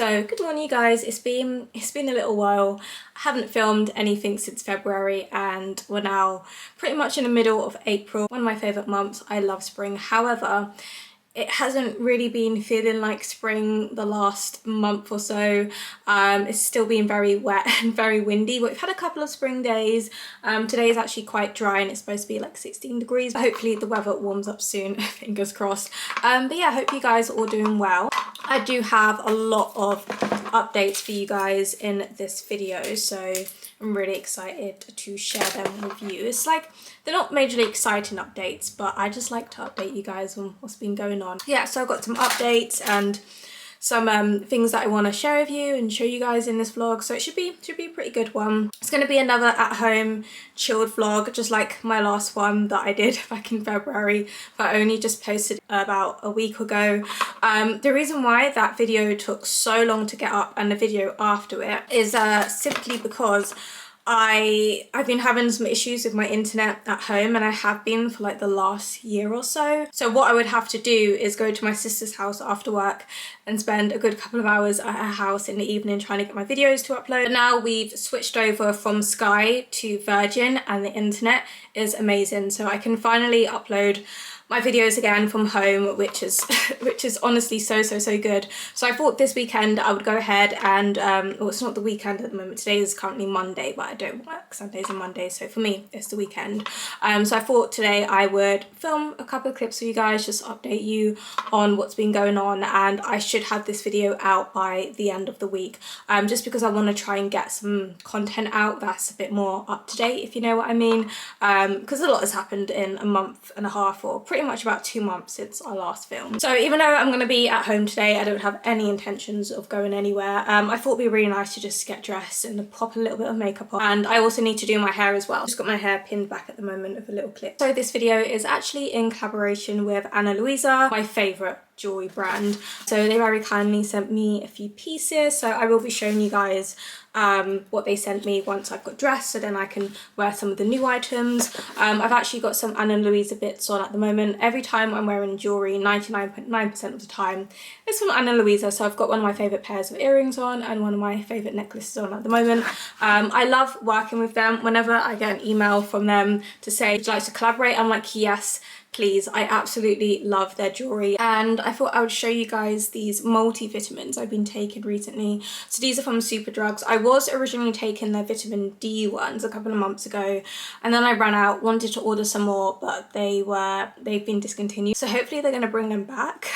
So good morning, you guys. It's been a little while. I haven't filmed anything since February and we're now pretty much in the middle of April. One of my favourite months. I love spring. However, it hasn't really been feeling like spring the last month or so. It's still been very wet and very windy, but we've had a couple of spring days. Today is actually quite dry and it's supposed to be like 16 degrees. Hopefully the weather warms up soon, fingers crossed. But yeah, I hope you guys are all doing well. I do have a lot of updates for you guys in this video, so I'm really excited to share them with you. It's like, they're not majorly exciting updates, but I just like to update you guys on what's been going on. Yeah, so I've got some updates and some things that I want to share with you and show you guys in this vlog, so it should be a pretty good one. It's going to be another at home chilled vlog, just like my last one that I did back in February, but I only just posted about a week ago. The reason why that video took so long to get up and the video after it is simply because I've been having some issues with my internet at home, and I have been for like the last year or so. So what I would have to do is go to my sister's house after work and spend a good couple of hours at her house in the evening trying to get my videos to upload. But now we've switched over from Sky to Virgin and the internet is amazing. So I can finally upload my videos again from home, which is honestly so good. So I thought this weekend I would go ahead and well, it's not the weekend at the moment, today is currently Monday, but I don't work Sundays and Mondays, so for me it's the weekend. So I thought today I would film a couple of clips for you guys, just update you on what's been going on, and I should have this video out by the end of the week, just because I want to try and get some content out that's a bit more up to date, if you know what I mean, because a lot has happened in a month and a half, or pretty much about 2 months since our last film. So even though I'm going to be at home today, I don't have any intentions of going anywhere. I thought it'd be really nice to just get dressed and pop a little bit of makeup on, and I also need to do my hair as well. Just got my hair pinned back at the moment with a little clip. So this video is actually in collaboration with Ana Luisa, my favourite jewelry brand. So they very kindly sent me a few pieces, so I will be showing you guys what they sent me once I've got dressed, so then I can wear some of the new items. I've actually got some Ana Luisa bits on at the moment. Every time I'm wearing jewelry, 99.9% of the time it's from Ana Luisa, so I've got one of my favourite pairs of earrings on and one of my favourite necklaces on at the moment. I love working with them. Whenever I get an email from them to say, would you like to collaborate, I'm like, yes, please. I absolutely love their jewelry, and I thought I would show you guys these multivitamins I've been taking recently. So these are from Superdrugs. I was originally taking their vitamin D ones a couple of months ago, and then I ran out, wanted to order some more, but they've been discontinued. So hopefully they're going to bring them back.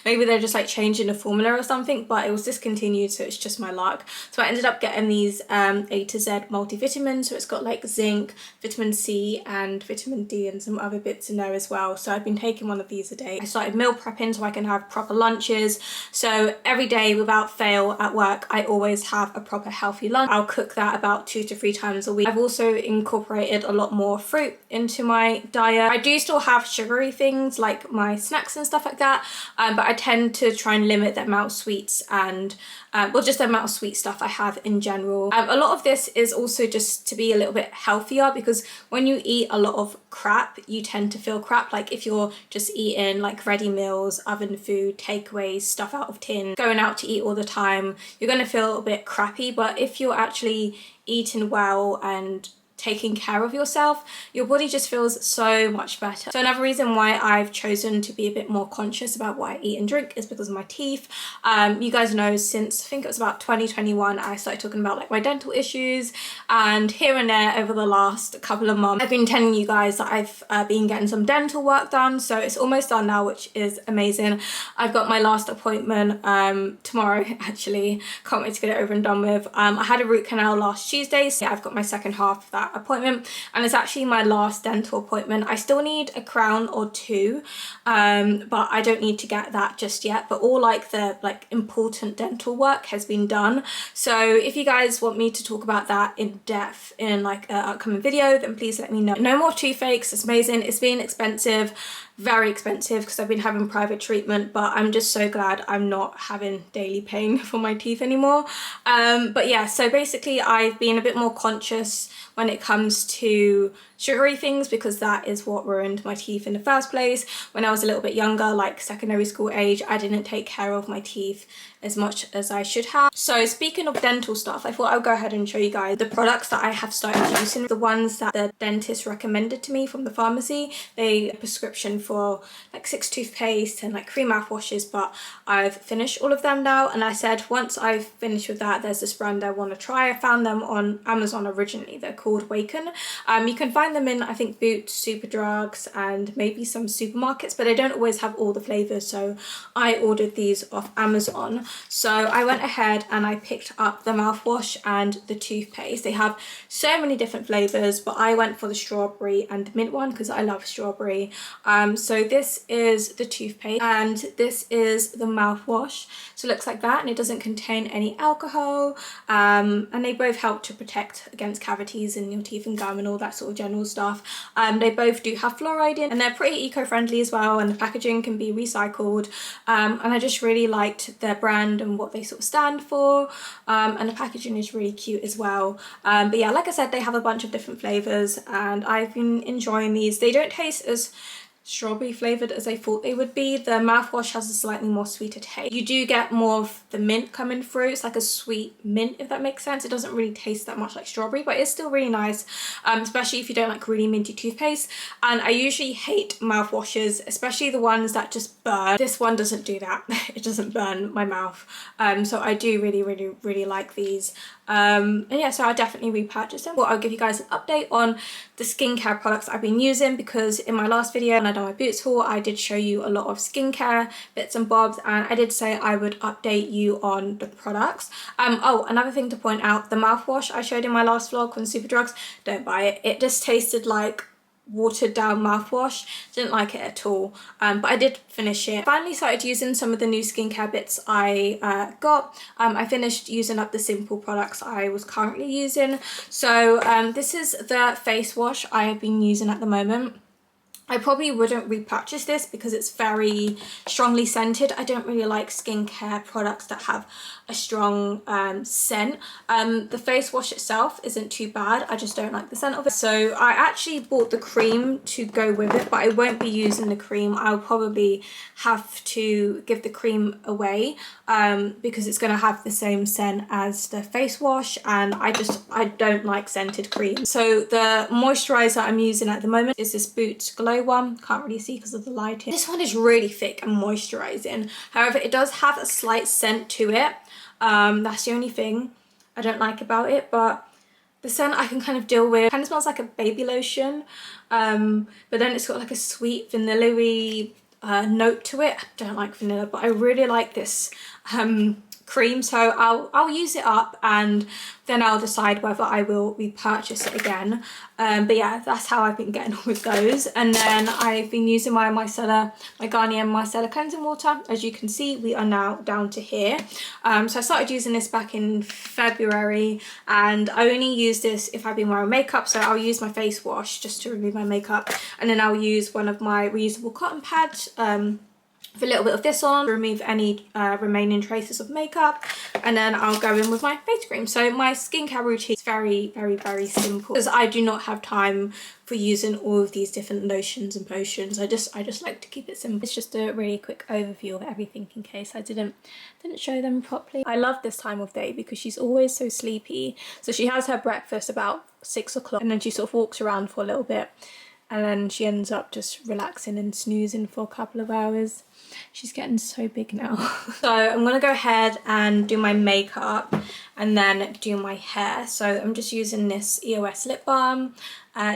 Maybe they're just like changing the formula or something, but it was discontinued, so it's just my luck. So I ended up getting these A to Z multivitamins. So it's got like zinc, vitamin C and vitamin D and some other bits in there as well. So I've been taking one of these a day. I started meal prepping so I can have proper lunches. So every day without fail at work, I always have a proper healthy lunch. I'll cook that about 2 to 3 times a week. I've also incorporated a lot more fruit into my diet. I do still have sugary things like my snacks and stuff like that, but I tend to try and limit the amount of sweets and well, just the amount of sweet stuff I have in general. A lot of this is also just to be a little bit healthier, because when you eat a lot of crap, you tend to feel crap. Like if you're just eating like ready meals, oven food, takeaways, stuff out of tin, going out to eat all the time, you're going to feel a bit crappy. But if you're actually eating well and taking care of yourself, your body just feels so much better. So another reason why I've chosen to be a bit more conscious about what I eat and drink is because of my teeth. You guys know, since I think it was about 2021, I started talking about like my dental issues, and here and there over the last couple of months I've been telling you guys that I've been getting some dental work done. So it's almost done now, which is amazing. I've got my last appointment tomorrow actually. Can't wait to get it over and done with. I had a root canal last Tuesday, so yeah, I've got my second half of that appointment, and it's actually my last dental appointment. I still need a crown or 2, but I don't need to get that just yet. But all like the important dental work has been done. So if you guys want me to talk about that in depth in like an upcoming video, then please let me know. No more toothaches. It's amazing. It's been expensive, very expensive, because I've been having private treatment, but I'm just so glad I'm not having daily pain for my teeth anymore. But yeah, so basically I've been a bit more conscious when it comes to sugary things, because that is what ruined my teeth in the first place. When I was a little bit younger, like secondary school age, I didn't take care of my teeth as much as I should have. So speaking of dental stuff, I thought I'll go ahead and show you guys the products that I have started using, the ones that the dentist recommended to me from the pharmacy. They prescription for like 6 toothpaste and like 3 mouthwashes, but I've finished all of them now, and I said once I've finished with that, there's this brand I want to try. I found them on Amazon originally. They're called Waken. You can find them in, I think, Boots, Superdrugs, and maybe some supermarkets, but they don't always have all the flavors, so I ordered these off Amazon. So I went ahead and I picked up the mouthwash and the toothpaste. They have so many different flavors, but I went for the strawberry and mint one because I love strawberry. So this is the toothpaste and this is the mouthwash. So it looks like that, and it doesn't contain any alcohol, and they both help to protect against cavities in your teeth and gum and all that sort of general stuff. They both do have fluoride in, and they're pretty eco-friendly as well, and the packaging can be recycled, and I just really liked their brand and what they sort of stand for, and the packaging is really cute as well. But yeah, like I said, they have a bunch of different flavors, and I've been enjoying these. They don't taste as strawberry flavored as I thought they would be. The mouthwash has a slightly more sweeter taste. You do get more of the mint coming through. It's like a sweet mint, if that makes sense. It doesn't really taste that much like strawberry, but it's still really nice, especially if you don't like really minty toothpaste. And I usually hate mouthwashes, especially the ones that just burn. This one doesn't do that. It doesn't burn my mouth. So I do really like these. And yeah, so I definitely repurchased them. Well, I'll give you guys an update on the skincare products I've been using, because in my last video when I done my Boots haul, I did show you a lot of skincare bits and bobs, and I did say I would update you on the products. Oh, another thing to point out, the mouthwash I showed in my last vlog on Superdrugs, don't buy it. It just tasted like watered down mouthwash. Didn't like it at all, but I did finish it. Finally started using some of the new skincare bits I got. I finished using up the simple products I was currently using. So this is the face wash I have been using at the moment. I probably wouldn't repurchase this because it's very strongly scented. I don't really like skincare products that have a strong scent. The face wash itself isn't too bad. I just don't like the scent of it. So I actually bought the cream to go with it, but I won't be using the cream. I'll probably have to give the cream away because it's going to have the same scent as the face wash, and I don't like scented cream. So the moisturizer I'm using at the moment is this Boots Glow one. Can't really see because of the lighting. This one is really thick and moisturizing. However, it does have a slight scent to it. That's the only thing I don't like about it, but the scent I can kind of deal with. It kind of smells like a baby lotion, but then it's got like a sweet vanilla-y note to it. I don't like vanilla, but I really like this cream, so I'll use it up and then I'll decide whether I will repurchase it again. But yeah, that's how I've been getting on with those. And then I've been using my Garnier Micellar cleansing water. As you can see, we are now down to here. So I started using this back in February, and I only use this if I've been wearing makeup. So I'll use my face wash just to remove my makeup, and then I'll use one of my reusable cotton pads, with a little bit of this on to remove any remaining traces of makeup, and then I'll go in with my face cream. So my skincare routine is very simple because I do not have time for using all of these different lotions and potions. I just like to keep it simple. It's just a really quick overview of everything in case I didn't show them properly. I love this time of day because she's always so sleepy. So she has her breakfast about 6 o'clock, and then she sort of walks around for a little bit, and then she ends up just relaxing and snoozing for a couple of hours. She's getting so big now. So I'm gonna go ahead and do my makeup and then do my hair. So I'm just using this EOS lip balm.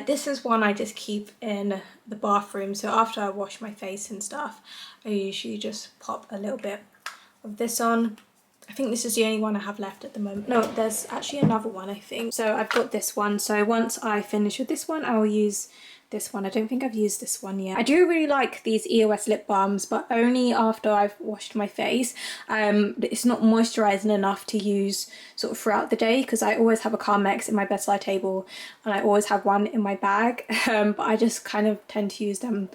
This is one I just keep in the bathroom. So after I wash my face and stuff, I usually just pop a little bit of this on. I think this is the only one I have left at the moment. No, there's actually another one, I think. So I've got this one. So once I finish with this one, I will use this one. I don't think I've used this one yet. I do really like these EOS lip balms, but only after I've washed my face. It's not moisturizing enough to use sort of throughout the day, because I always have a Carmex in my bedside table and I always have one in my bag, but I just kind of tend to use them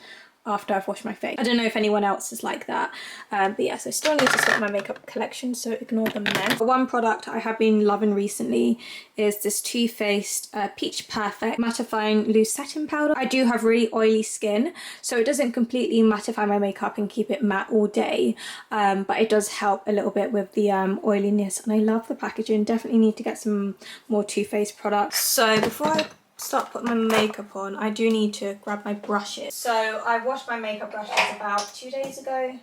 after I've washed my face. I don't know if anyone else is like that, but yeah, so I still need to sort my makeup collection, so ignore them then. One product I have been loving recently is this Too Faced Peach Perfect Mattifying Loose Setting Powder. I do have really oily skin, so it doesn't completely mattify my makeup and keep it matte all day, but it does help a little bit with the oiliness, and I love the packaging. Definitely need to get some more Too Faced products. So before I start putting my makeup on, I do need to grab my brushes. So I washed my makeup brushes about 2 days ago,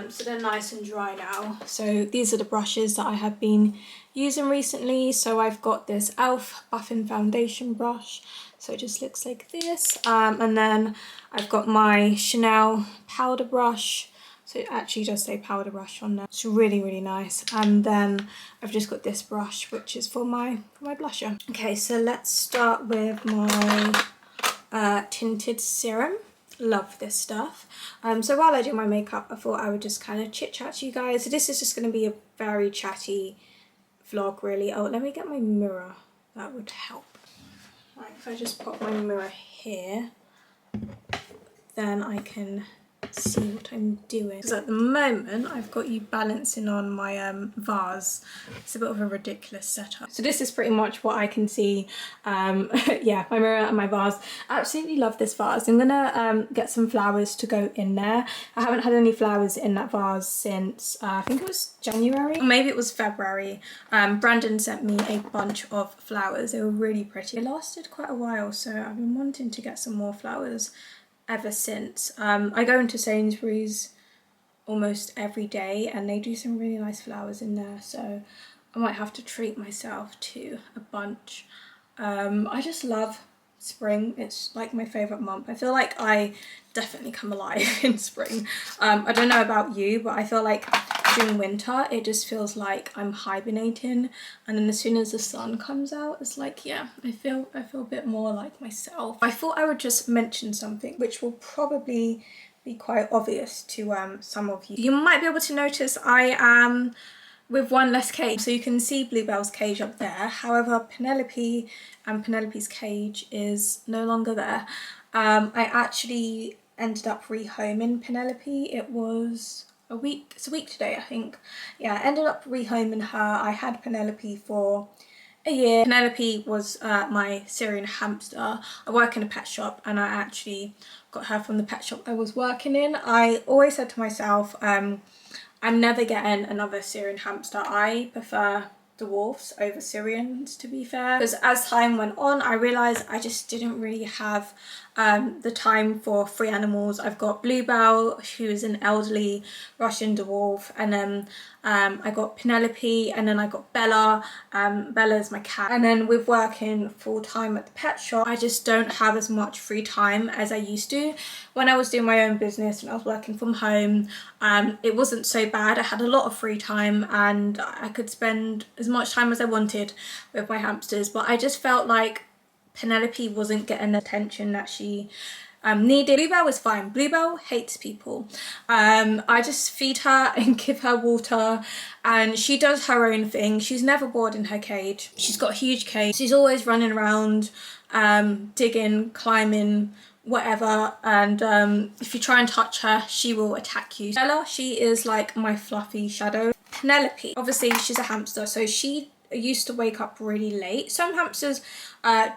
so they're nice and dry now. So these are the brushes that I have been using recently. So I've got this e.l.f. Buffing Foundation brush, so it just looks like this, and then I've got my Chanel powder brush. So it actually does say powder brush on there. It's really, really nice. And then I've just got this brush, which is for my blusher. Okay, so let's start with my tinted serum. Love this stuff. So while I do my makeup, I thought I would just kind of chit chat to you guys. So this is just going to be a very chatty vlog, really. Oh, let me get my mirror. That would help. Right, if I just pop my mirror here, then I can see what I'm doing. Because at the moment I've got you balancing on my vase. It's a bit of a ridiculous setup. So this is pretty much what I can see. Yeah, my mirror and my vase. I absolutely love this vase. I'm gonna get some flowers to go in there. I haven't had any flowers in that vase since I think it was January, or maybe it was February. Brandon sent me a bunch of flowers. They were really pretty. It lasted quite a while, so I've been wanting to get some more flowers ever since. I go into Sainsbury's almost every day and they do some really nice flowers in there, so I might have to treat myself to a bunch. I just love spring. It's like my favourite month. I feel like I definitely come alive in spring. I don't know about you, but I feel like during winter it just feels like I'm hibernating, and then as soon as the sun comes out, it's like, yeah, I feel a bit more like myself. I thought I would just mention something which will probably be quite obvious to some of you. You might be able to notice I am with one less cage, so you can see Bluebell's cage up there. However, Penelope and Penelope's cage is no longer there. I actually ended up rehoming Penelope. It was it's a week today, I think. Yeah, I ended up rehoming her. I had Penelope for a year. Penelope was my Syrian hamster. I work in a pet shop and I actually got her from the pet shop I was working in. I always said to myself, I'm never getting another Syrian hamster. I prefer dwarfs over Syrians, to be fair, because as time went on I realised I just didn't really have the time for free animals. I've got Bluebell, who is an elderly Russian dwarf, and then I got Penelope, and then I got Bella. Bella's my cat. And then with working full-time at the pet shop, I just don't have as much free time as I used to. When I was doing my own business and I was working from home, it wasn't so bad. I had a lot of free time and I could spend as much time as I wanted with my hamsters, but I just felt like Penelope wasn't getting the attention that she needed. Bluebell was fine. Bluebell hates people. I just feed her and give her water and she does her own thing. She's never bored in her cage. She's got a huge cage. She's always running around, digging, climbing, whatever, and if you try and touch her, she will attack you. Bella, she is like my fluffy shadow. Penelope, obviously she's a hamster, so she used to wake up really late. Some hamsters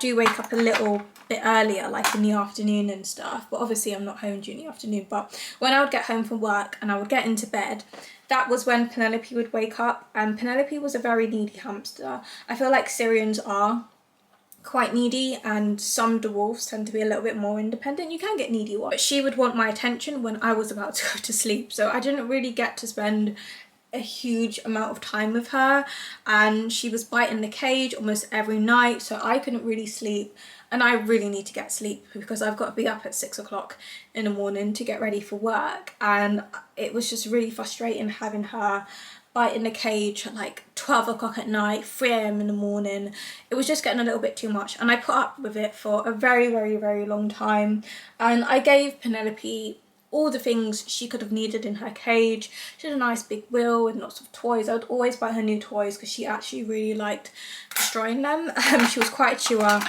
do wake up a little bit earlier, like in the afternoon and stuff, but obviously I'm not home during the afternoon. But when I would get home from work and I would get into bed, that was when Penelope would wake up, and Penelope was a very needy hamster. I feel like Syrians are quite needy and some dwarfs tend to be a little bit more independent. You can get needy ones, but she would want my attention when I was about to go to sleep, so I didn't really get to spend a huge amount of time with her, and she was biting the cage almost every night, so I couldn't really sleep, and I really need to get sleep because I've got to be up at 6 o'clock in the morning to get ready for work, and it was just really frustrating having her bite in the cage at like 12 o'clock at night, 3 a.m. in the morning. It was just getting a little bit too much, and I put up with it for a very, very, very long time. And I gave Penelope all the things she could have needed in her cage. She had a nice big wheel with lots of toys. I would always buy her new toys because she actually really liked destroying them. She was quite a chewer,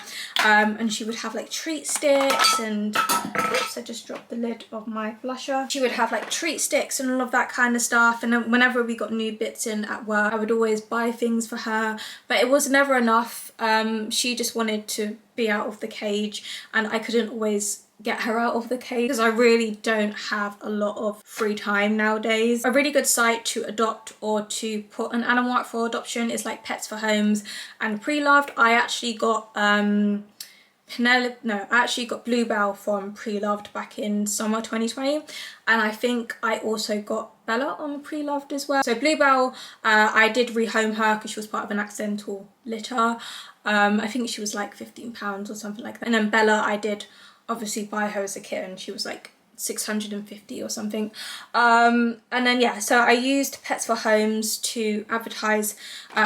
and she would have like treat sticks and, oops, I just dropped the lid of my blusher. She would have like treat sticks and all of that kind of stuff, and then whenever we got new bits in at work, I would always buy things for her, but it was never enough. She just wanted to be out of the cage, and I couldn't always get her out of the cage because I really don't have a lot of free time nowadays. A really good site to adopt or to put an animal out for adoption is like Pets for Homes and Pre-Loved. I actually got I actually got Bluebell from Pre-Loved back in summer 2020, and I think I also got Bella on Pre-Loved as well. So Bluebell, I did rehome her because she was part of an accidental litter. I think she was like £15 or something like that. And then Bella, I did obviously buy her as a kitten. She was like 650 or something. And then yeah, so I used Pets for Homes to advertise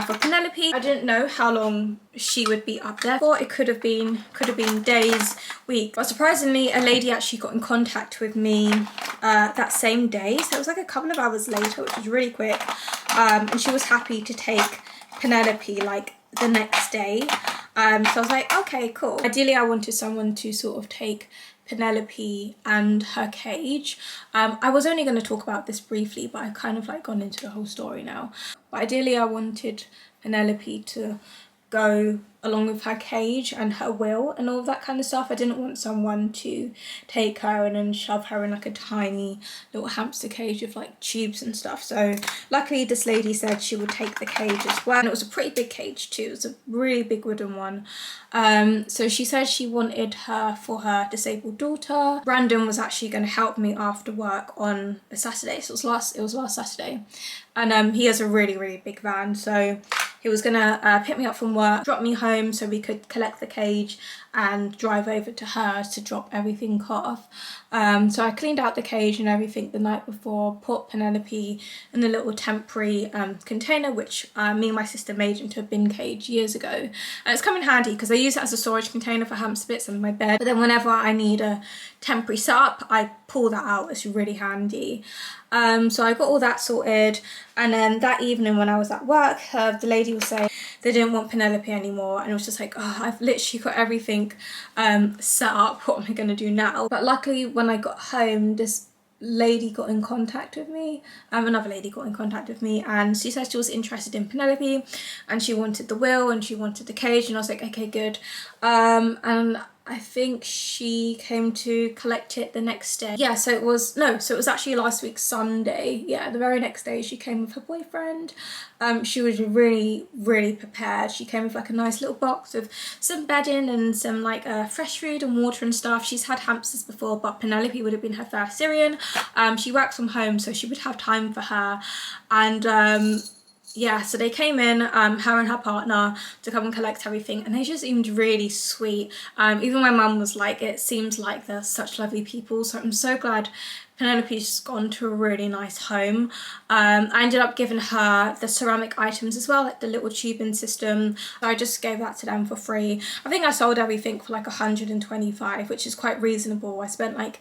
for Penelope. I didn't know how long she would be up there for. It could have been days, weeks, but surprisingly a lady actually got in contact with me that same day, so it was like a couple of hours later, which was really quick, and she was happy to take Penelope like the next day. So I was like, okay, cool. Ideally I wanted someone to sort of take Penelope and her cage. I was only going to talk about this briefly, but I've kind of like gone into the whole story now. But ideally I wanted Penelope to go along with her cage and her wheel and all of that kind of stuff. I didn't want someone to take her and then shove her in like a tiny little hamster cage with like tubes and stuff. So luckily this lady said she would take the cage as well, and it was a pretty big cage too. It was a really big wooden one. So she said she wanted her for her disabled daughter. Brandon was actually going to help me after work on a Saturday, so it was last Saturday, and he has a really big van, so he was gonna pick me up from work, drop me home so we could collect the cage and drive over to hers to drop everything off. So I cleaned out the cage and everything the night before, put Penelope in a little temporary container, which me and my sister made into a bin cage years ago. And it's come in handy because I use it as a storage container for hamster bits in my bed. But then whenever I need a temporary setup, I pull that out. It's really handy. So I got all that sorted, and then that evening when I was at work, the lady was saying they didn't want Penelope anymore, and it was just like, oh, I've literally got everything set up. What am I going to do now? But luckily when I got home, this lady got in contact with me, another lady got in contact with me, and she said she was interested in Penelope and she wanted the wheel and she wanted the cage, and I was like, okay, good. And I think she came to collect it the next day. Yeah, so it was actually last week Sunday. Yeah, the very next day she came with her boyfriend. She was really prepared. She came with like a nice little box with some bedding and some like fresh food and water and stuff. She's had hamsters before, but Penelope would have been her first Syrian. She works from home, so she would have time for her. And yeah, so they came in, her and her partner, to come and collect everything, and they just seemed really sweet. Even my mum was like, it seems like they're such lovely people, so I'm so glad Penelope's gone to a really nice home. I ended up giving her the ceramic items as well, like the little tubing system. So I just gave that to them for free. I think I sold everything for like 125, which is quite reasonable. I spent like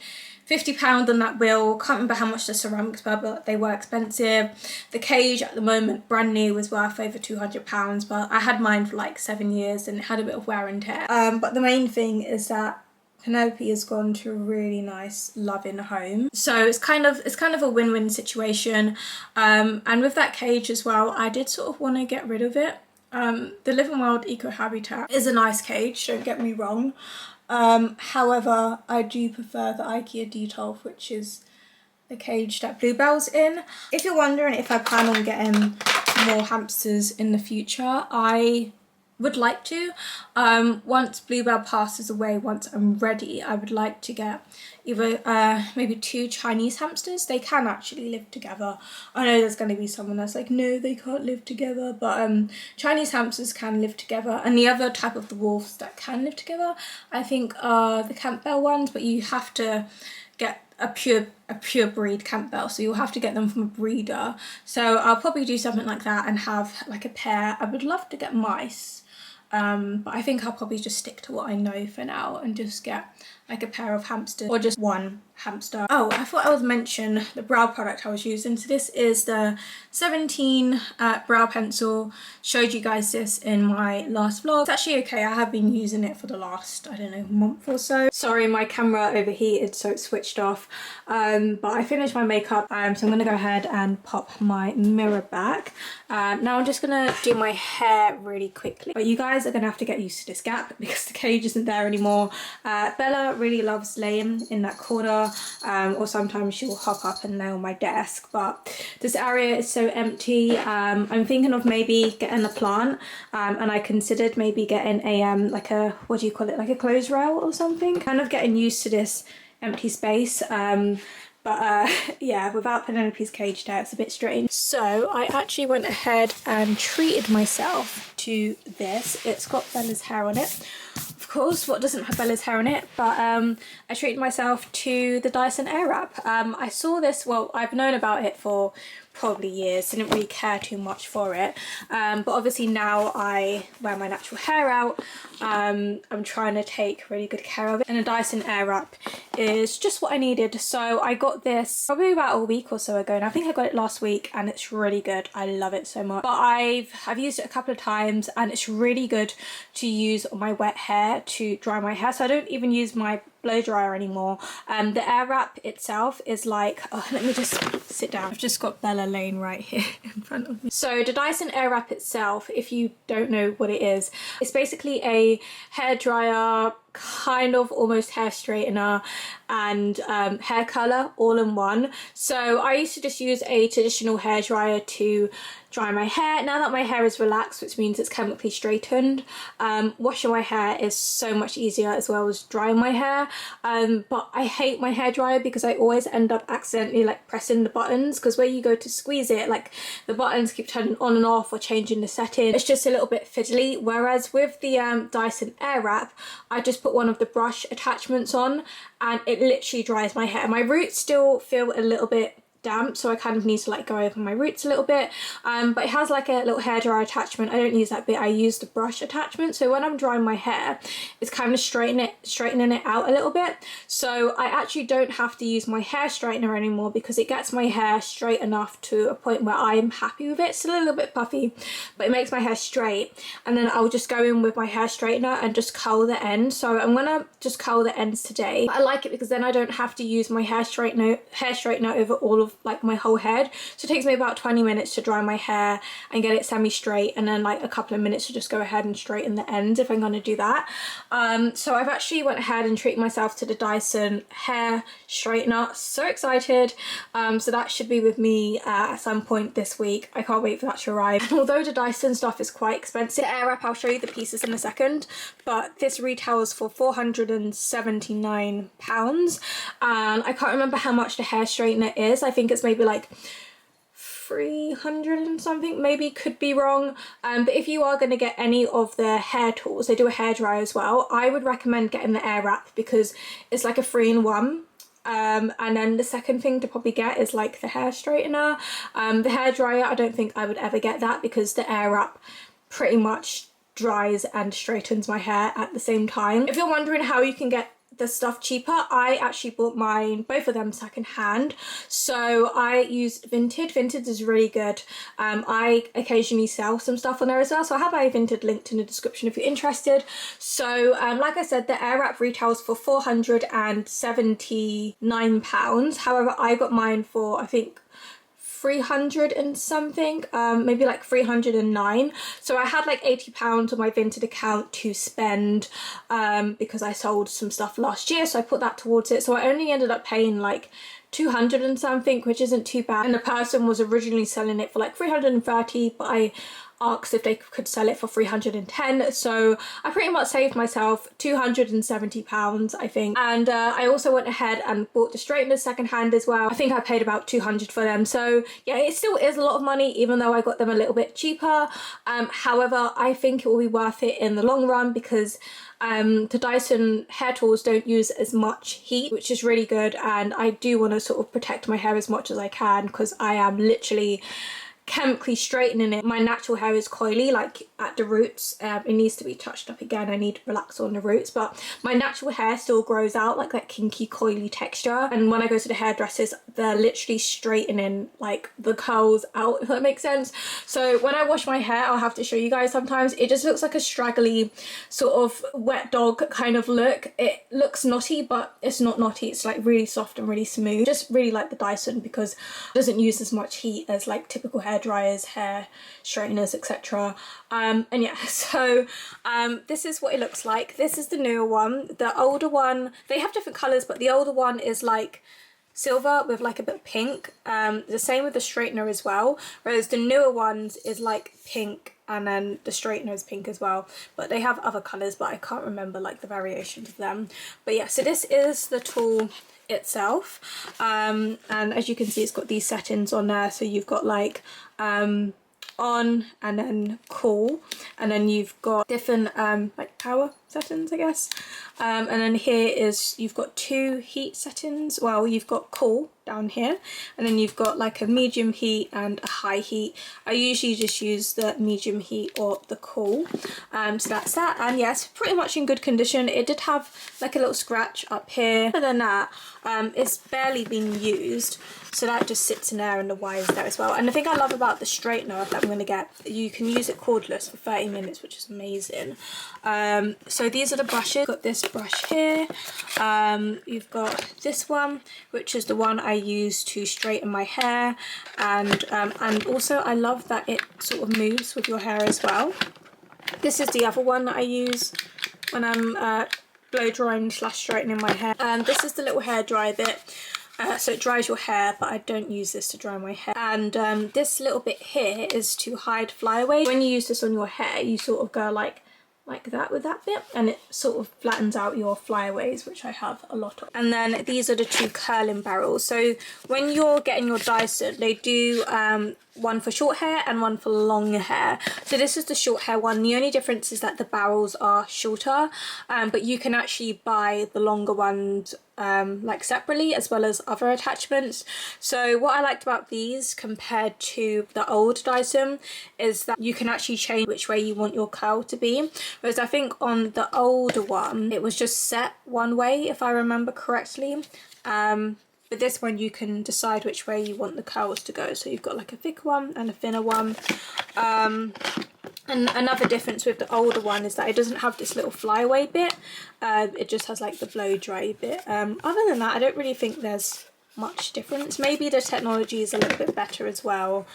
£50 on that wheel. Can't remember how much the ceramics were, but they were expensive. The cage at the moment, brand new, was worth over £200, but I had mine for like 7 years and it had a bit of wear and tear. But the main thing is that Penelope has gone to a really nice, loving home. So it's kind of a win-win situation. And with that cage as well, I did sort of want to get rid of it. The Live and Wild Eco Habitat is a nice cage, don't get me wrong. However, I do prefer the IKEA Detolf, which is the cage that Bluebell's in. If you're wondering if I plan on getting more hamsters in the future, I would like to. Once Bluebell passes away, once I'm ready, I would like to get either maybe 2 Chinese hamsters. They can actually live together. I know there's going to be someone that's like, no, they can't live together, but Chinese hamsters can live together. And the other type of the wolves that can live together, I think, are the Campbell ones, but you have to get a pure breed Campbell, so you'll have to get them from a breeder. So I'll probably do something like that and have like a pair. I would love to get mice. But I think I'll probably just stick to what I know for now and just get like a pair of hamsters or just one hamster. Oh, I thought I would mention the brow product I was using. So this is the 17 brow pencil. Showed you guys this in my last vlog. It's actually okay. I have been using it for the last, I don't know, month or so. Sorry, my camera overheated, so it switched off. But I finished my makeup, so I'm gonna go ahead and pop my mirror back. Now I'm just gonna do my hair really quickly. But you guys are gonna have to get used to this gap because the cage isn't there anymore. Bella really loves laying in that corner, or sometimes she'll hop up and lay on my desk, but this area is so empty. I'm thinking of maybe getting a plant, and I considered maybe getting a like a, what do you call it, like a clothes rail or something. Kind of getting used to this empty space, but yeah, without Penelope's cage there, it's a bit strange. So I actually went ahead and treated myself to this. It's got Bella's hair on it. Of course, what doesn't have Bella's hair on it? But I treated myself to the Dyson Airwrap. I saw this, well, I've known about it for probably years, didn't really care too much for it, but obviously now I wear my natural hair out. I'm trying to take really good care of it, and a Dyson Airwrap is just what I needed. So I got this probably about a week or so ago, and I think I got it last week, and it's really good. I love it so much. But I've used it a couple of times, and it's really good to use on my wet hair to dry my hair. So I don't even use my blow dryer anymore. The Airwrap itself is like, oh, let me just sit down. I've just got Bella laying right here in front of me. So the Dyson Airwrap itself, if you don't know what it is, it's basically a hair dryer, kind of almost hair straightener, and hair curler all in one. So I used to just use a traditional hair dryer to dry my hair. Now that my hair is relaxed, which means it's chemically straightened, washing my hair is so much easier as well as drying my hair. But I hate my hair dryer because I always end up accidentally like pressing the buttons, because where you go to squeeze it, like the buttons keep turning on and off or changing the setting. It's just a little bit fiddly. Whereas with the Dyson Airwrap, I just put one of the brush attachments on and it literally dries my hair. My roots still feel a little bit damp, so I kind of need to like go over my roots a little bit, but it has like a little hairdryer attachment. I don't use that bit, I use the brush attachment, so when I'm drying my hair it's kind of straightening it out a little bit. So I actually don't have to use my hair straightener anymore because it gets my hair straight enough to a point where I'm happy with it. It's still a little bit puffy, but it makes my hair straight, and then I'll just go in with my hair straightener and just curl the ends. So I'm gonna just curl the ends today. But I like it because then I don't have to use my hair straightener over all of like my whole head. So it takes me about 20 minutes to dry my hair and get it semi-straight, and then like a couple of minutes to just go ahead and straighten the ends if I'm going to do that. So I've actually went ahead and treated myself to the Dyson hair straightener. So excited. So that should be with me at some point this week. I can't wait for that to arrive. And although the Dyson stuff is quite expensive, the Airwrap, I'll show you the pieces in a second, but this retails for £479, and I can't remember how much the hair straightener is. I think it's maybe like 300 and something, maybe, could be wrong. But if you are going to get any of the hair tools, they do a hairdryer as well, I would recommend getting the Airwrap because it's like a 3-in-1. And then the second thing to probably get is like the hair straightener. The hairdryer, I don't think I would ever get that because the Airwrap pretty much dries and straightens my hair at the same time. If you're wondering how you can get the stuff cheaper, I actually bought both of them second hand. So I used Vinted. Vinted is really good. I occasionally sell some stuff on there as well, so I have a Vinted linked in the description if you're interested. So like I said, the Airwrap retails for £479. However, I got mine for I think 300 and something, maybe like 309. So I had like £80 on my Vinted account to spend because I sold some stuff last year, so I put that towards it. So I only ended up paying like 200 and something, which isn't too bad. And the person was originally selling it for like 330, but I asked if they could sell it for 310, so I pretty much saved myself £270, I think. And I also went ahead and bought the straighteners secondhand as well. I think I paid about 200 for them, so yeah, it still is a lot of money even though I got them a little bit cheaper. However, I think it will be worth it in the long run because the Dyson hair tools don't use as much heat, which is really good, and I do want to sort of protect my hair as much as I can because I am literally chemically straightening it. My natural hair is coily, like at the roots. It needs to be touched up again. I need relaxer on the roots, but my natural hair still grows out like that kinky coily texture, and when I go to the hairdressers, they're literally straightening like the curls out, if that makes sense. So when I wash my hair, I'll have to show you guys sometimes, it just looks like a straggly sort of wet dog kind of look. It looks knotty, but it's not knotty. It's like really soft and really smooth. Just really like the Dyson because it doesn't use as much heat as like typical hair dryers, hair straighteners, etc. And yeah, so this is what it looks like. This is the newer one. The older one, they have different colors, but the older one is like silver with like a bit of pink. The same with the straightener as well, whereas the newer ones is like pink and then the straightener is pink as well, but they have other colors, but I can't remember like the variations of them. But yeah, so this is the tool itself, and as you can see, it's got these settings on there. So you've got like on and then cool, and then you've got different like power settings, I guess, and then here is you've got 2 heat settings. Well, you've got cool down here, and then you've got like a medium heat and a high heat. I usually just use the medium heat or the cool, so that's that. And yes, pretty much in good condition. It did have like a little scratch up here. Other than that, it's barely been used, so that just sits in there and the wire's there as well. And the thing I love about the straightener that I'm going to get, you can use it cordless for 30 minutes, which is amazing. So these are the brushes. You've got this brush here, you've got this one, which is the one I use to straighten my hair, and also I love that it sort of moves with your hair as well. This is the other one that I use when I'm blow drying / straightening my hair. This is the little hair dry bit. So it dries your hair, but I don't use this to dry my hair. And this little bit here is to hide flyaways. When you use this on your hair, you sort of go like that with that bit, and it sort of flattens out your flyaways, which I have a lot of. And then these are the 2 curling barrels. So when you're getting your Dyson, they do one for short hair and one for long hair. So this is the short hair one. The only difference is that the barrels are shorter, but you can actually buy the longer ones like separately, as well as other attachments. So what I liked about these compared to the old Dyson is that you can actually change which way you want your curl to be, whereas I think on the older one it was just set one way, if I remember correctly. But this one you can decide which way you want the curls to go. So you've got like a thicker one and a thinner one. And another difference with the older one is that it doesn't have this little flyaway bit. It just has like the blow dry bit. Other than that, I don't really think there's much difference. Maybe the technology is a little bit better as well.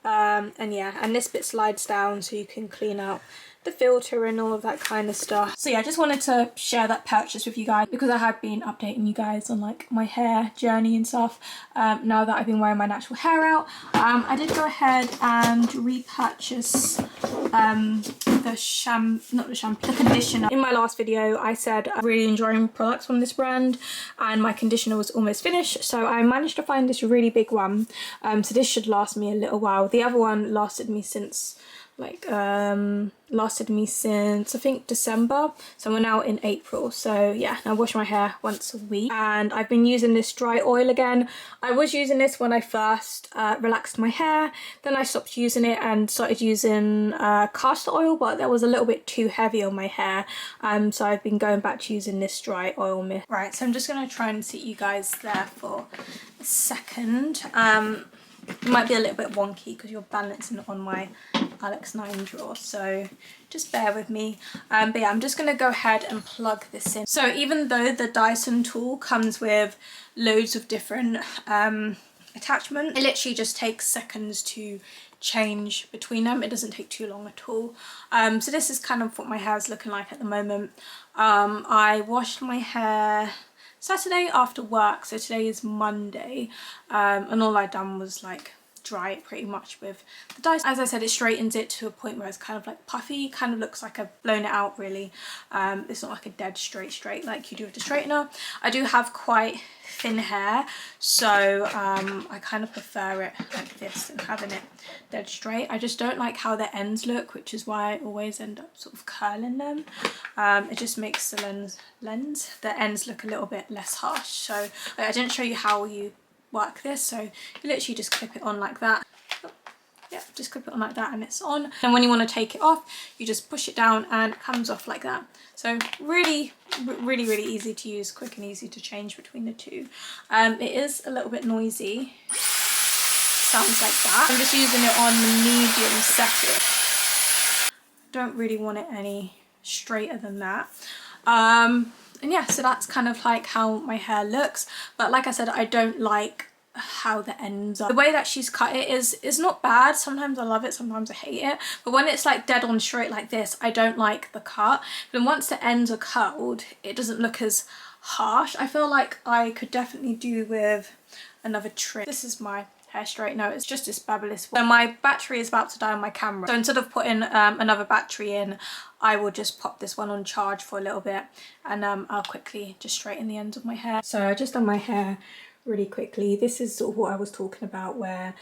And yeah, and this bit slides down so you can clean out the filter and all of that kind of stuff. So yeah, I just wanted to share that purchase with you guys because I have been updating you guys on like my hair journey and stuff. Now that I've been wearing my natural hair out, I did go ahead and repurchase the conditioner. In my last video I said I'm really enjoying products from this brand and my conditioner was almost finished, so I managed to find this really big one. So this should last me a little while. The other one lasted me since I think December, so we're now in April. So yeah, I wash my hair once a week, and I've been using this dry oil again. I was using this when I first relaxed my hair, then I stopped using it and started using castor oil, but that was a little bit too heavy on my hair, so I've been going back to using this dry oil mist. Right, so I'm just going to try and sit you guys there for a second. It might be a little bit wonky because you're balancing it on my Alex 9 drawer, so just bear with me. But yeah, I'm just going to go ahead and plug this in. So even though the Dyson tool comes with loads of different attachments, it literally just takes seconds to change between them. It doesn't take too long at all. So this is kind of what my hair is looking like at the moment. I washed my hair Saturday after work, so today is Monday, and all I'd done was like dry it pretty much with the Dyson. As I said, it straightens it to a point where it's kind of like puffy, kind of looks like I've blown it out really. It's not like a dead straight like you do with the straightener. I do have quite thin hair, so I kind of prefer it like this and having it dead straight. I just don't like how the ends look, which is why I always end up sort of curling them. It just makes the ends look a little bit less harsh. So I didn't show you how you work this, so you literally just clip it on like that. yeah, just clip it on like that and it's on. And when you want to take it off, you just push it down and it comes off like that. So really easy to use, quick and easy to change between the two. It is a little bit noisy. Sounds like that. I'm just using it on the medium setting. Don't really want it any straighter than that. And yeah, so that's kind of like how my hair looks. But like I said, I don't like how the ends are. The way that she's cut it is not bad. Sometimes I love it, sometimes I hate it. But when it's like dead on straight like this, I don't like the cut. But once the ends are curled, it doesn't look as harsh. I feel like I could definitely do with another trim. This is my hair straightener. It's just this Babyliss one. So my battery is about to die on my camera. So instead of putting another battery in, I will just pop this one on charge for a little bit and I'll quickly just straighten the ends of my hair. So I just done my hair really quickly. This is sort of what I was talking about where,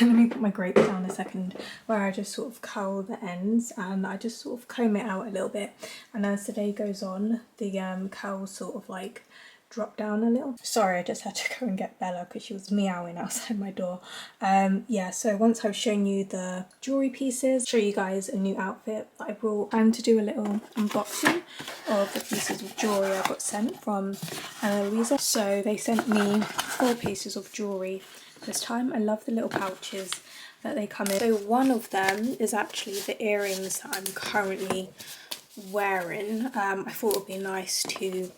let me put my grapes down a second, where I just sort of curl the ends and I just sort of comb it out a little bit. And as the day goes on, the curls sort of like drop down a little. Sorry, I just had to go and get Bella because she was meowing outside my door. Yeah, so once I've shown you the jewelry pieces, show you guys a new outfit that I brought. Time to do a little unboxing of the pieces of jewelry I got sent from Anna Louisa. So they sent me 4 pieces of jewelry this time. I love the little pouches that they come in. So one of them is actually the earrings that I'm currently wearing. I thought it would be nice to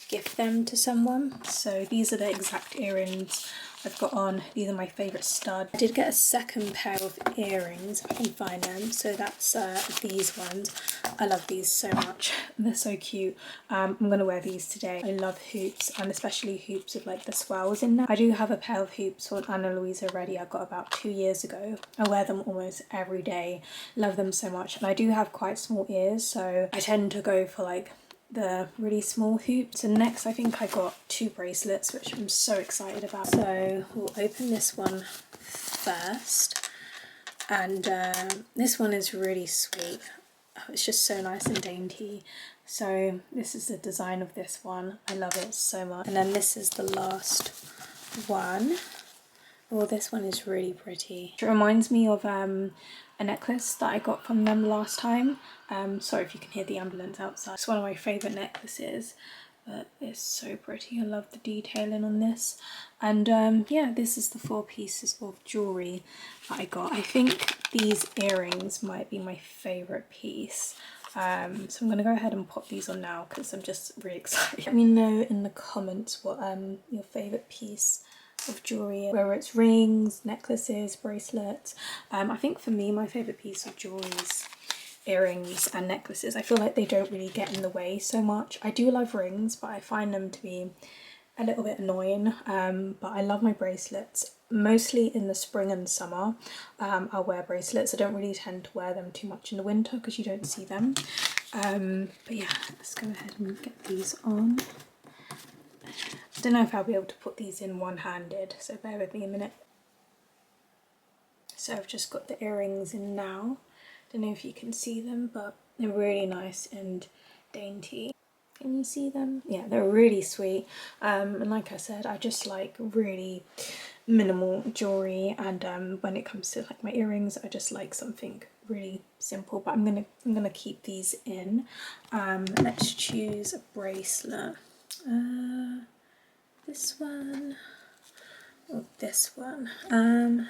gift them to someone. So these are the exact earrings I've got on. These are my favourite stud. I did get a second pair of earrings if I can find them. So that's these ones. I love these so much. They're so cute. I'm going to wear these today. I love hoops and especially hoops with like the swirls in them. I do have a pair of hoops on Anna Louisa ready. I got about 2 years ago. I wear them almost every day. Love them so much. And I do have quite small ears, so I tend to go for like the really small hoops. And next I think I got 2 bracelets, which I'm so excited about. So we'll open this one first, and this one is really sweet. Oh, it's just so nice and dainty. So this is the design of this one. I love it so much. And then this is the last one. Oh, this one is really pretty. It reminds me of a necklace that I got from them last time. Sorry if you can hear the ambulance outside. It's one of my favourite necklaces, but it's so pretty. I love the detailing on this. And yeah, this is the 4 pieces of jewellery that I got. I think these earrings might be my favourite piece. So I'm going to go ahead and pop these on now because I'm just really excited. Let me know in the comments what your favourite piece of jewellery, whether it's rings, necklaces, bracelets. I think for me my favourite piece of jewellery is earrings and necklaces. I feel like they don't really get in the way so much. I do love rings, but I find them to be a little bit annoying. But I love my bracelets. Mostly in the spring and summer I'll wear bracelets. I don't really tend to wear them too much in the winter because you don't see them. But yeah, let's go ahead and get these on. I don't know if I'll be able to put these in one-handed, so bear with me a minute. So I've just got the earrings in now. Don't know if you can see them, but they're really nice and dainty. Can you see them? Yeah, they're really sweet. And like I said, I just like really minimal jewelry, and when it comes to like my earrings, I just like something really simple. But I'm gonna keep these in. Let's choose a bracelet. This one or this one. I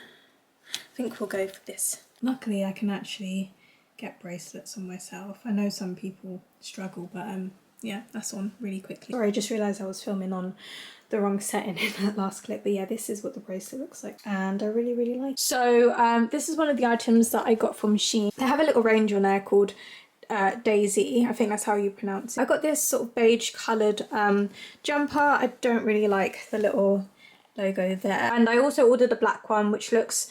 think we'll go for this. Luckily I can actually get bracelets on myself. I know some people struggle, but yeah, that's on really quickly. Sorry, I just realised I was filming on the wrong setting in that last clip, but yeah, this is what the bracelet looks like and I really like it. So this is one of the items that I got from Shein. They have a little range on there called Daisy, I think that's how you pronounce it. I got this sort of beige coloured jumper. I don't really like the little logo there. And I also ordered a black one which looks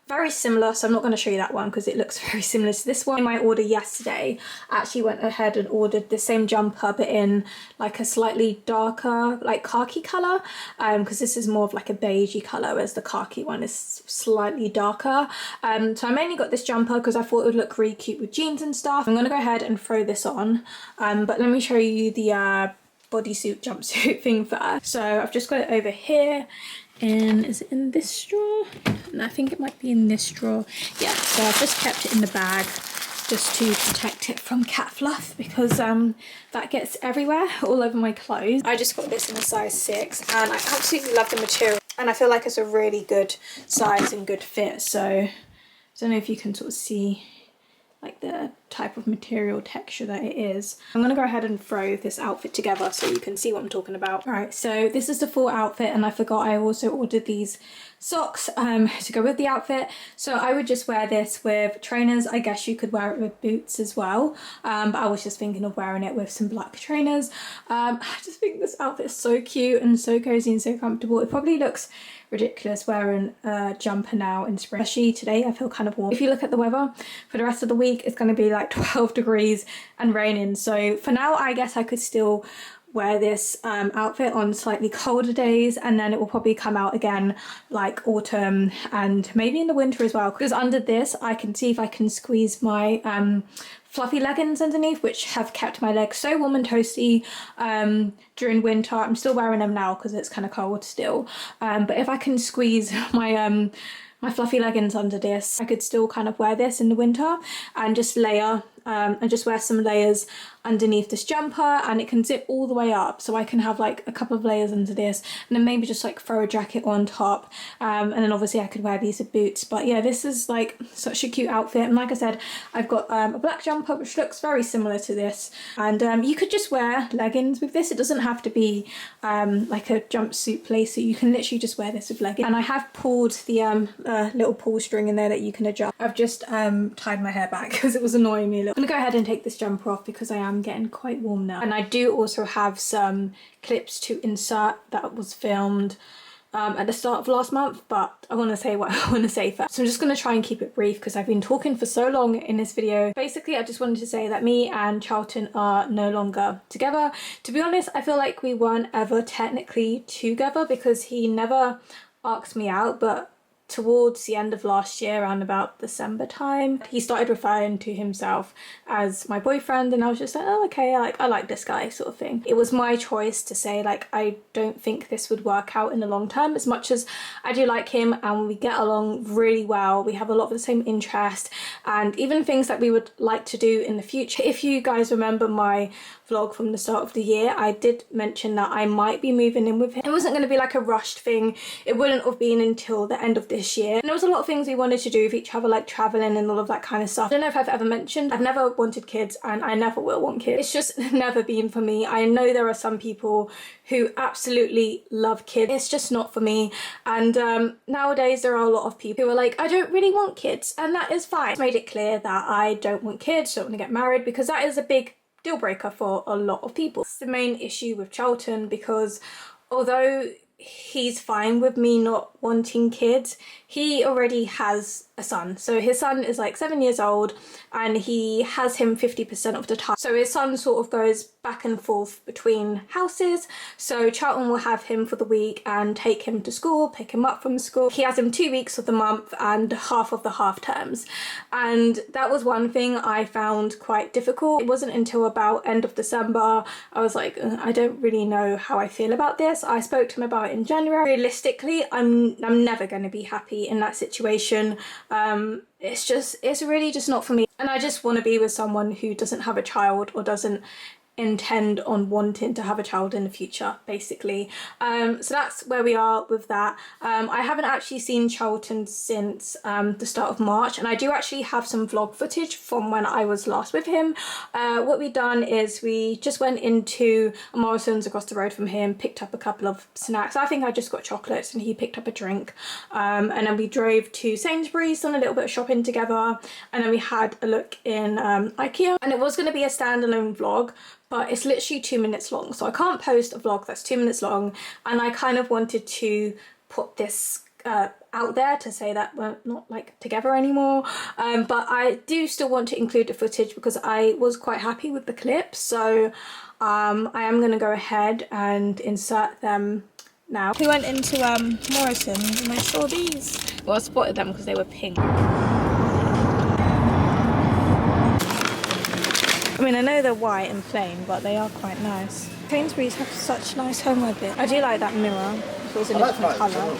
very similar, so I'm not going to show you that one because it looks very similar to this one. In my order yesterday, I actually went ahead and ordered the same jumper but in like a slightly darker like khaki colour, because this is more of like a beigey colour whereas the khaki one is slightly darker. So I mainly got this jumper because I thought it would look really cute with jeans and stuff. I'm going to go ahead and throw this on, but let me show you the bodysuit jumpsuit thing first. So I've just got it over here. is it in this drawer? And I think it might be in this drawer. Yeah, so I've just kept it in the bag just to protect it from cat fluff, because that gets everywhere, all over my clothes. I just got this in a size 6 and I absolutely love the material, and I feel like it's a really good size and good fit. So I don't know if you can sort of see like the type of material texture that it is. I'm gonna go ahead and throw this outfit together so you can see what I'm talking about. All right, so this is the full outfit, and I forgot I also ordered these socks to go with the outfit. So I would just wear this with trainers. I guess you could wear it with boots as well, but I was just thinking of wearing it with some black trainers. I just think this outfit is so cute and so cozy and so comfortable. It probably looks ridiculous wearing a jumper now in spring. Especially today, I feel kind of warm. If you look at the weather for the rest of the week, it's going to be like 12 degrees and raining. So for now, I guess I could still wear this outfit on slightly colder days, and then it will probably come out again like autumn and maybe in the winter as well, because under this I can see if I can squeeze my fluffy leggings underneath, which have kept my legs so warm and toasty during winter. I'm still wearing them now because it's kind of cold still, but if I can squeeze my my fluffy leggings under this, I could still kind of wear this in the winter and just layer and just wear some layers underneath this jumper, and it can zip all the way up, so I can have like a couple of layers under this, and then maybe just like throw a jacket on top, and then obviously I could wear these with boots. But yeah, this is like such a cute outfit, and like I said, I've got a black jumper which looks very similar to this, and you could just wear leggings with this. It doesn't have to be like a jumpsuit place, so you can literally just wear this with leggings. And I have pulled the little pull string in there that you can adjust. I've just tied my hair back because it was annoying me a little. I'm gonna go ahead and take this jumper off because I am getting quite warm now, and I do also have some clips to insert that was filmed at the start of last month, but I want to say what I want to say first. So I'm just going to try and keep it brief because I've been talking for so long in this video. Basically, I just wanted to say that me and Charlton are no longer together. To be honest, I feel like we weren't ever technically together because he never asked me out, but towards the end of last year, around about December time, he started referring to himself as my boyfriend, and I was just like, oh okay, I like this guy, sort of thing. It was my choice to say like, I don't think this would work out in the long term, as much as I do like him and we get along really well. We have a lot of the same interest and even things that we would like to do in the future. If you guys remember my vlog from the start of the year, I did mention that I might be moving in with him. It wasn't going to be like a rushed thing. It wouldn't have been until the end of this year. And there was a lot of things we wanted to do with each other, like traveling and all of that kind of stuff. I don't know if I've ever mentioned, I've never wanted kids and I never will want kids. It's just never been for me. I know there are some people who absolutely love kids. It's just not for me. And nowadays there are a lot of people who are like, I don't really want kids, and that is fine. I've made it clear that I don't want kids, don't want to get married, because that is a big deal breaker for a lot of people. It's the main issue with Charlton, because although he's fine with me not wanting kids, he already has a son. So his son is like 7 years old and he has him 50% of the time. So his son sort of goes back and forth between houses. So Charlton will have him for the week and take him to school, pick him up from school. He has him 2 weeks of the month and half of the half terms. And that was one thing I found quite difficult. It wasn't until about end of December I was like, I don't really know how I feel about this. I spoke to him about it in January. Realistically, I'm never going to be happy in that situation. It's really just not for me, and I just want to be with someone who doesn't have a child or doesn't intend on wanting to have a child in the future, basically. So that's where we are with that. I haven't actually seen Charlton since the start of March, and I do actually have some vlog footage from when I was last with him. What we done is we just went into a Morrison's across the road from him, picked up a couple of snacks. I think I just got chocolates and he picked up a drink, and then we drove to Sainsbury's, done a little bit of shopping together, and then we had a look in IKEA. And it was going to be a standalone vlog, but it's literally 2 minutes long, so I can't post a vlog that's 2 minutes long, and I kind of wanted to put this out there to say that we're not like together anymore, but I do still want to include the footage because I was quite happy with the clips. So I am going to go ahead and insert them now. We went into Morrison's and I saw these. Well, I spotted them because they were pink. I mean, I know they're white and plain, but they are quite nice. Sainsbury's have such nice homeware bits. I do like that mirror. If it was in a different colour.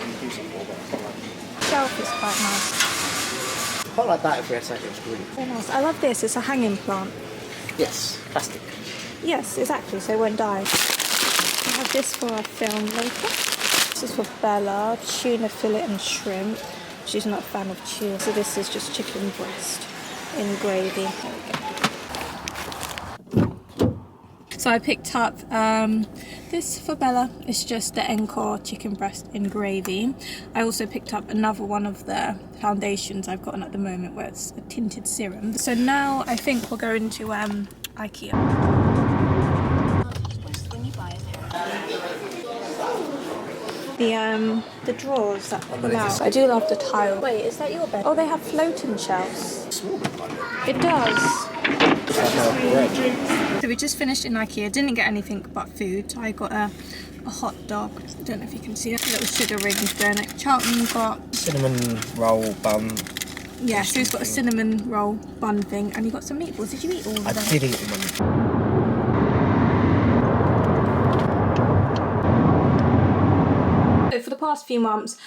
Shelf is quite nice. Quite like that if we had something that was green. Very nice. I love this. It's a hanging plant. Yes, plastic. Yes, exactly, so it won't die. I have this for our film later. This is for Bella, tuna fillet and shrimp. She's not a fan of tuna, so this is just chicken breast in gravy. There we go. So I picked up this for Bella. It's just the Encore chicken breast in gravy. I also picked up another one of the foundations I've gotten at the moment, where it's a tinted serum. So now I think we're going to IKEA. The drawers that pull out. I do love the tile. Wait, is that your bed? Oh, they have floating shelves. It does. So we just finished in IKEA. Didn't get anything but food. I got a hot dog. I don't know if you can see it. Little sugar rings going. Charlton got cinnamon roll bun. Yeah, so he's got a cinnamon roll bun thing, and he got some meatballs. Did you eat all of them? I did eat them. For the past few months,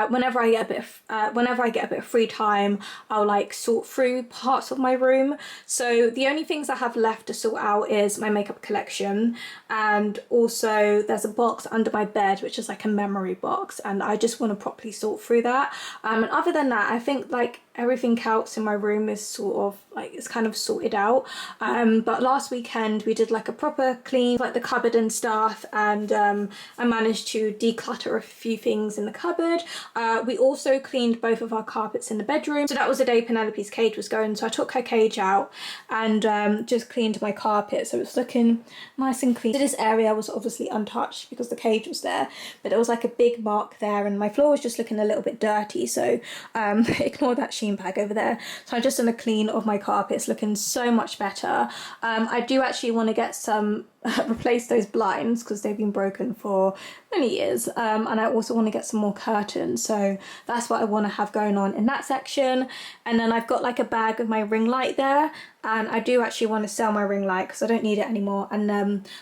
whenever I get a bit of free time, I'll like sort through parts of my room. So the only things I have left to sort out is my makeup collection, and also there's a box under my bed which is like a memory box, and I just want to properly sort through that. And other than that, I think like everything else in my room is sort of like, it's kind of sorted out. But last weekend we did like a proper clean, like the cupboard and stuff, and I managed to declutter a few things in the cupboard. We also cleaned both of our carpets in the bedroom. So that was the day Penelope's cage was going, so I took her cage out and just cleaned my carpet, so it's looking nice and clean. So this area was obviously untouched because the cage was there, but there was like a big mark there, and my floor was just looking a little bit dirty, so ignore that sheen bag over there. So I just done a clean of my carpets, looking so much better. I do actually want to get some replace those blinds because they've been broken for many years, and I also want to get some more curtains, so that's what I want to have going on in that section. And then I've got like a bag with my ring light there, and I do actually want to sell my ring light because I don't need it anymore. And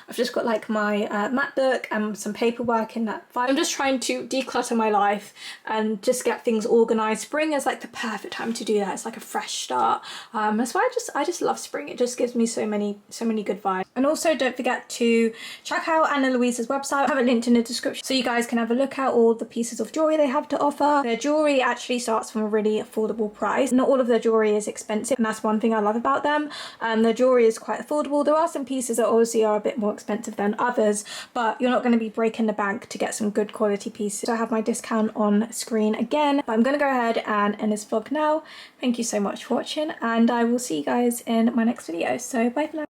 I've just got like my MacBook and some paperwork in that file. I'm just trying to declutter my life and just get things organized. Spring is like the perfect time to do that. It's like a fresh start. That's why I just love spring. It just gives me so many good vibes. And also don't forget to check out Anna Louise's website. I have it linked in the description so you guys can have a look at all the pieces of jewelry they have to offer. Their jewelry actually starts from a really affordable price. Not all of their jewelry is expensive, and that's one thing I love about them. Their jewelry is quite affordable. There are some pieces that obviously are a bit more expensive than others, but you're not going to be breaking the bank to get some good quality pieces. So I have my discount on screen again, but I'm going to go ahead and end this vlog now. Thank you so much for watching, and I will see you guys in my next video. So bye for now.